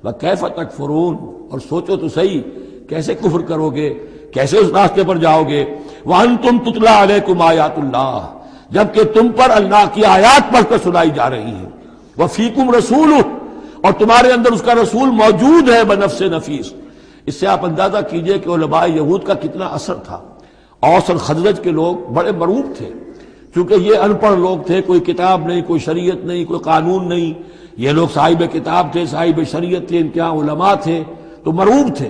وَكَيْفَ تَكْفُرُونَ، اور سوچو تو صحیح کیسے کفر کرو گے، کیسے اس راستے پر جاؤ گے۔ وَأَنْتُمْ تُتْلَىٰ عَلَيْكُمْ آیاتُ اللَّهِ، جبکہ تم پر اللہ کی آیات پڑھ کر سنائی جا رہی ہیں۔ وَفِيكُمْ رَسُولُهُ، اور تمہارے اندر اس کا رسول موجود ہے بنفس نفیس۔ اس سے آپ اندازہ کیجئے کہ علماء یہود کا کتنا اثر تھا۔ اوس اور خزرج کے لوگ بڑے مرعوب تھے، چونکہ یہ ان پڑھ لوگ تھے، کوئی کتاب نہیں، کوئی شریعت نہیں، کوئی قانون نہیں۔ یہ لوگ صاحب کتاب تھے، صاحب شریعت تھے، ان کے یہاں علماء تھے، تو مرعوب تھے۔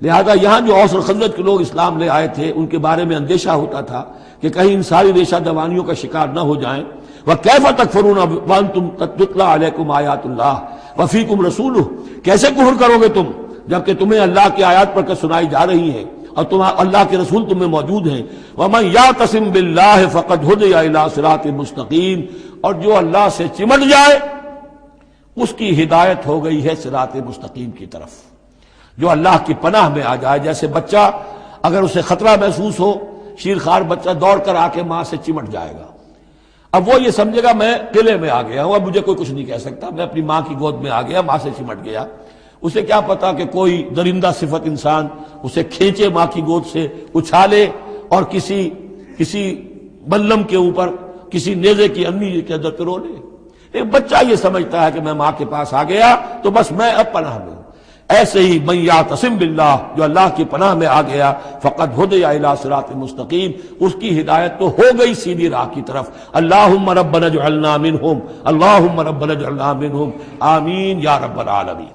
لہذا یہاں جو اوس اور خزرج کے لوگ اسلام لے آئے تھے، ان کے بارے میں اندیشہ ہوتا تھا کہ کہیں ان ساری ریشہ دوانیوں کا شکار نہ ہو جائیں۔ وَكَيْفَ تَكْفُرُونَ وَأَنْتُمْ تُتْلَىٰ عَلَيْكُمْ آیاتُ اللَّهِ وَفِيكُمْ رَسُولُهُ، کیسے کفر کرو گے تم جبکہ تمہیں اللہ کی آیات پڑھ کر سنائی جا رہی ہیں اور اللہ کے رسول تم میں موجود ہیں۔ وَمَن يَعْتَصِم بِاللَّهِ فَقَدْ هُدِيَ إِلَىٰ صِرَاطٍ مُسْتَقِيمٍ، اور جو اللہ سے چمٹ جائے اس کی ہدایت ہو گئی ہے صراط مستقیم کی طرف۔ جو اللہ کی پناہ میں آ جائے، جیسے بچہ اگر اسے خطرہ محسوس ہو، شیرخوار بچہ دوڑ کر آ کے ماں سے چمٹ جائے گا۔ اب وہ یہ سمجھے گا میں قلعے میں آ گیا ہوں، اب مجھے کوئی کچھ نہیں کہہ سکتا، میں اپنی ماں کی گود میں آ گیا، ماں سے چمٹ گیا۔ اسے کیا پتا کہ کوئی درندہ صفت انسان اسے کھینچے ماں کی گود سے، اچھالے اور کسی بلم کے اوپر کسی نیزے کی امی کے اندر پرو لے۔ ایک بچہ یہ سمجھتا ہے کہ میں ماں کے پاس آ گیا تو بس میں اب پناہ میں ہوں۔ ایسے ہی من یعتصم باللہ، جو اللہ کی پناہ میں آ گیا، فقد ہدی الی صراط مستقیم، اس کی ہدایت تو ہو گئی سیدھی راہ کی طرف۔ اللہم ربنا اجعلنا منہم، اللہم ربنا اجعلنا منہم، آمین یا رب العالمین۔